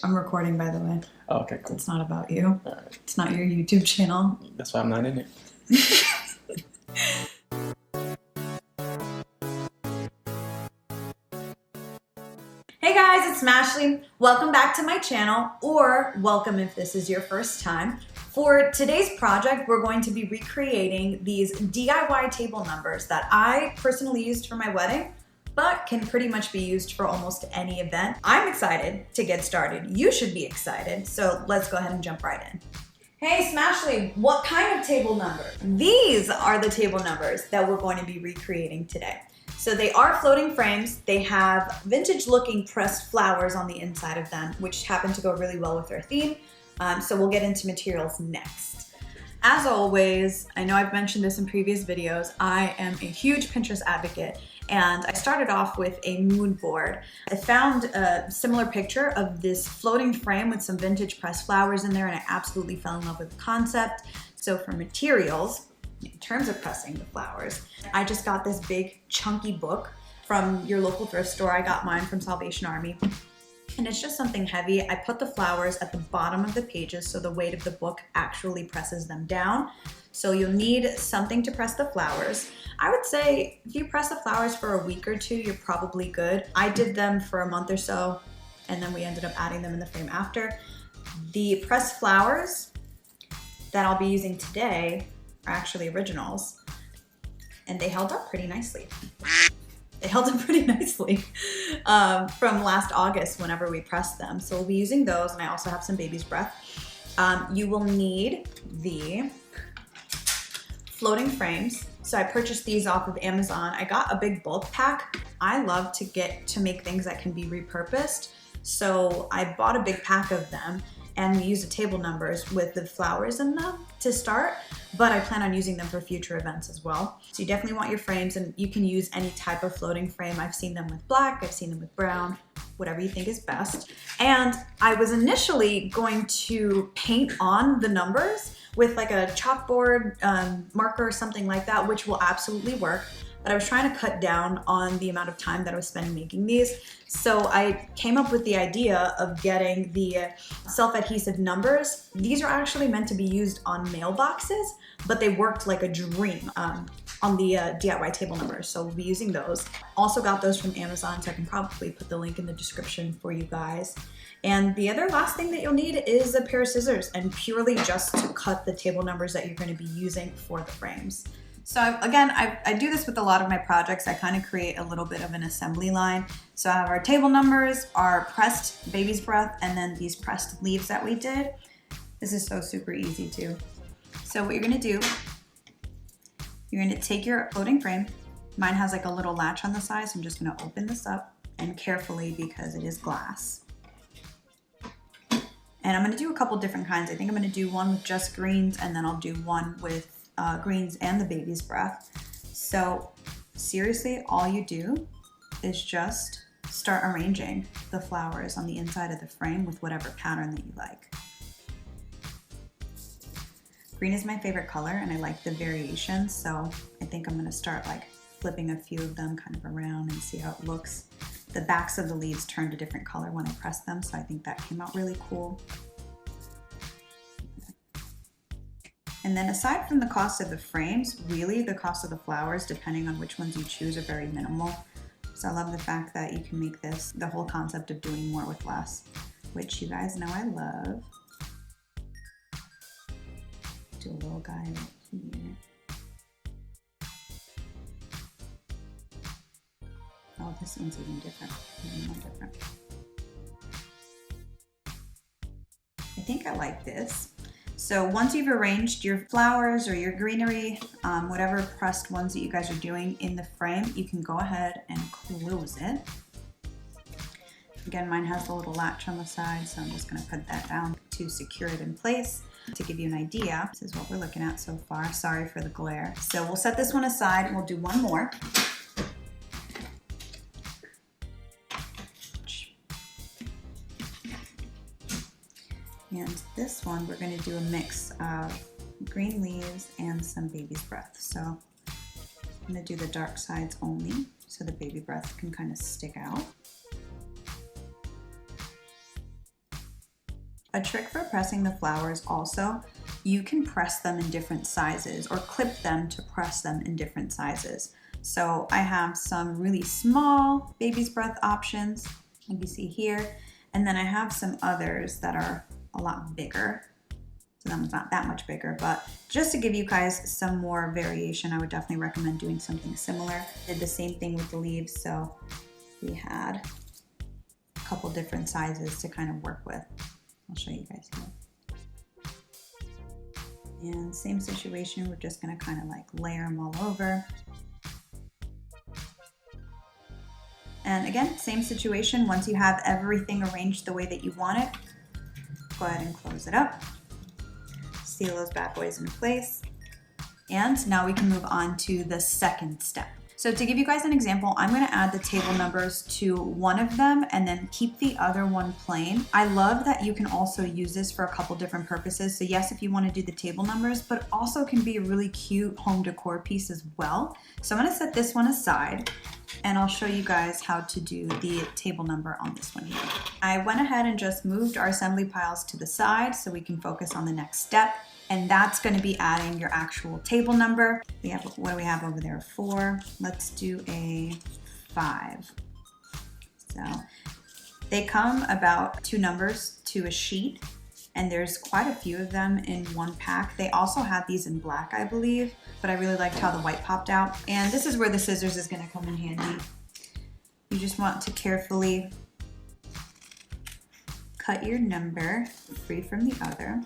I'm recording, by the way. Oh, okay, cool. It's not about you. All right. It's not your YouTube channel. That's why I'm not in it. Hey guys, it's Smashley. Welcome back to my channel, or welcome if this is your first time. For today's project, we're going to be recreating these DIY table numbers that I personally used for my wedding, but can pretty much be used for almost any event. I'm excited to get started. You should be excited, so let's go ahead and jump right in. Hey Smashley, what kind of table number? These are the table numbers that we're going to be recreating today. So they are floating frames. They have vintage looking pressed flowers on the inside of them, which happen to go really well with our theme. So we'll get into materials next. As always, I know I've mentioned this in previous videos, I am a huge Pinterest advocate, and I started off with a mood board. I found a similar picture of this floating frame with some vintage pressed flowers in there, and I absolutely fell in love with the concept. So for materials, in terms of pressing the flowers, I just got this big chunky book from your local thrift store. I got mine from Salvation Army. And it's just something heavy. I put the flowers at the bottom of the pages so the weight of the book actually presses them down. So you'll need something to press the flowers. I would say if you press the flowers for a week or two, you're probably good. I did them for a month or so, and then we ended up adding them in the frame after. The pressed flowers that I'll be using today are actually originals, and they held up pretty nicely. They held up pretty nicely from last August whenever we pressed them. So we'll be using those, and I also have some baby's breath. You will need the floating frames. So I purchased these off of Amazon. I got a big bulk pack. I love to make things that can be repurposed. So I bought a big pack of them, and we use the table numbers with the flowers in them to start, but I plan on using them for future events as well. So you definitely want your frames, and you can use any type of floating frame. I've seen them with black, I've seen them with brown, whatever you think is best. And I was initially going to paint on the numbers with like a chalkboard marker or something like that, which will absolutely work. But I was trying to cut down on the amount of time that I was spending making these. So I came up with the idea of getting the self-adhesive numbers. These are actually meant to be used on mailboxes, but they worked like a dream on the DIY table numbers. So we'll be using those. Also got those from Amazon, so I can probably put the link in the description for you guys. And the other last thing that you'll need is a pair of scissors, and purely just to cut the table numbers that you're going to be using for the frames. So again, I do this with a lot of my projects. I kind of create a little bit of an assembly line. So I have our table numbers, our pressed baby's breath, and then these pressed leaves that we did. This is so super easy too. So what you're gonna do, you're gonna take your floating frame. Mine has like a little latch on the side, so I'm just gonna open this up, and carefully because it is glass. And I'm gonna do a couple different kinds. I think I'm gonna do one with just greens, and then I'll do one with greens and the baby's breath. So seriously, all you do is just start arranging the flowers on the inside of the frame with whatever pattern that you like. Green is my favorite color, and I like the variations, so I think I'm gonna start like flipping a few of them kind of around and see how it looks. The backs of the leaves turned a different color when I pressed them, so I think that came out really cool. And then aside from the cost of the frames, really the cost of the flowers, depending on which ones you choose, are very minimal. So I love the fact that you can make this the whole concept of doing more with less, which you guys know I love. Do a little guy right here. Oh, this one's even different, even more different. I think I like this. So once you've arranged your flowers or your greenery, whatever pressed ones that you guys are doing in the frame, you can go ahead and close it. Again, mine has a little latch on the side, so I'm just gonna put that down to secure it in place. To give you an idea, this is what we're looking at so far. Sorry for the glare. So we'll set this one aside, and we'll do one more. And this one, we're gonna do a mix of green leaves and some baby's breath. So I'm gonna do the dark sides only, so the baby breath can kind of stick out. A trick for pressing the flowers also, you can press them in different sizes or clip them to press them in different sizes. So I have some really small baby's breath options, like you see here, and then I have some others that are a lot bigger. So that one's not that much bigger, but just to give you guys some more variation, I would definitely recommend doing something similar. Did the same thing with the leaves, so we had a couple different sizes to kind of work with. I'll show you guys here. And same situation, we're just gonna kind of like layer them all over. And again, same situation, once you have everything arranged the way that you want it, go ahead and close it up. Seal those bad boys in place. And now we can move on to the second step. So to give you guys an example, I'm gonna add the table numbers to one of them and then keep the other one plain. I love that you can also use this for a couple different purposes. So yes, if you wanna do the table numbers, but also can be a really cute home decor piece as well. So I'm gonna set this one aside and I'll show you guys how to do the table number on this one here. I went ahead and just moved our assembly piles to the side so we can focus on the next step. And that's going to be adding your actual table number. We have, what do we have over there? 4. Let's do a 5. So they come about 2 numbers to a sheet, and there's quite a few of them in one pack. They also have these in black, I believe, but I really liked how the white popped out. And this is where the scissors is going to come in handy. You just want to carefully cut your number free from the other.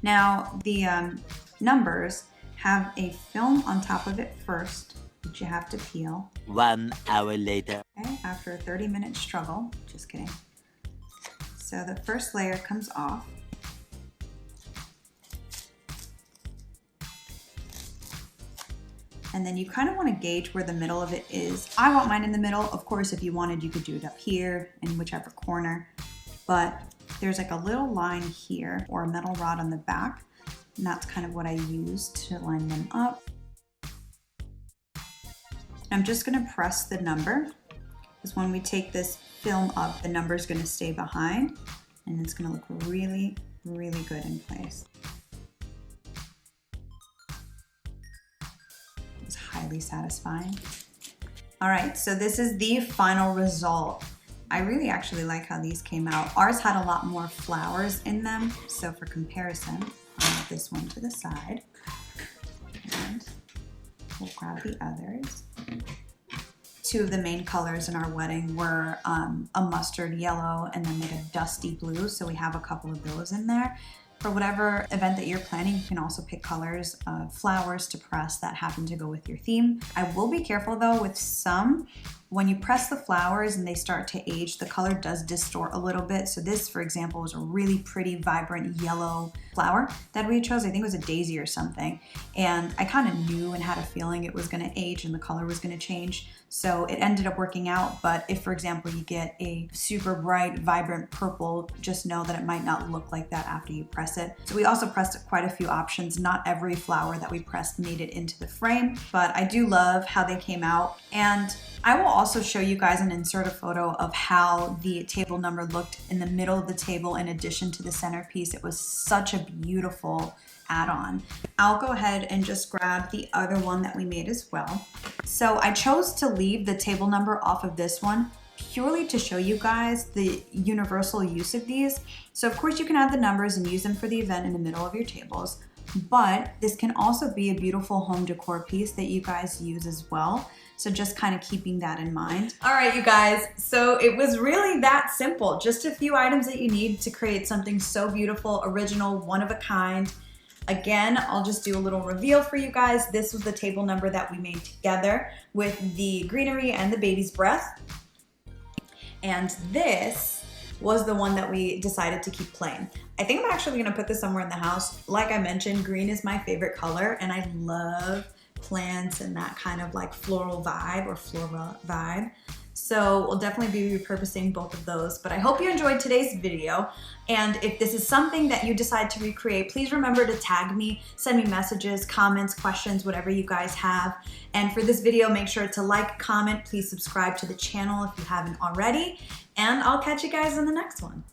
Now, the numbers have a film on top of it first, which you have to peel. 1 hour later. Okay, after a 30-minute struggle, just kidding. So the first layer comes off. And then you kind of want to gauge where the middle of it is. I want mine in the middle. Of course, if you wanted, you could do it up here in whichever corner. But there's like a little line here or a metal rod on the back, and that's kind of what I used to line them up. I'm just going to press the number, because when we take this film up, the number is going to stay behind and it's going to look really, really good in place. It's highly satisfying. All right, so this is the final result. I really actually like how these came out. Ours had a lot more flowers in them. So for comparison, I'll move this one to the side. And we'll grab the others. 2 of the main colors in our wedding were a mustard yellow and then like a dusty blue. So we have a couple of those in there. For whatever event that you're planning, you can also pick colors of flowers to press that happen to go with your theme. I will be careful though with some. When you press the flowers and they start to age, the color does distort a little bit. So this, for example, was a really pretty, vibrant yellow flower that we chose. I think it was a daisy or something. And I kind of knew and had a feeling it was gonna age and the color was gonna change. So it ended up working out. But if, for example, you get a super bright, vibrant purple, just know that it might not look like that after you press it. So we also pressed quite a few options. Not every flower that we pressed made it into the frame, but I do love how they came out. And I will also show you guys and insert a photo of how the table number looked in the middle of the table in addition to the centerpiece. It was such a beautiful add-on. I'll go ahead and just grab the other one that we made as well. So I chose to leave the table number off of this one purely to show you guys the universal use of these. So of course you can add the numbers and use them for the event in the middle of your tables, but this can also be a beautiful home decor piece that you guys use as well. So just kind of keeping that in mind. All right, you guys, so it was really that simple. Just a few items that you need to create something so beautiful, original, one of a kind. Again, I'll just do a little reveal for you guys. This was the table number that we made together with the greenery and the baby's breath. And this was the one that we decided to keep plain. I think I'm actually gonna put this somewhere in the house. Like I mentioned, green is my favorite color and I love plants and that kind of like floral vibe or flora vibe. So we'll definitely be repurposing both of those. But I hope you enjoyed today's video. And if this is something that you decide to recreate, please remember to tag me, send me messages, comments, questions, whatever you guys have. And for this video, make sure to like, comment, please subscribe to the channel if you haven't already. And I'll catch you guys in the next one.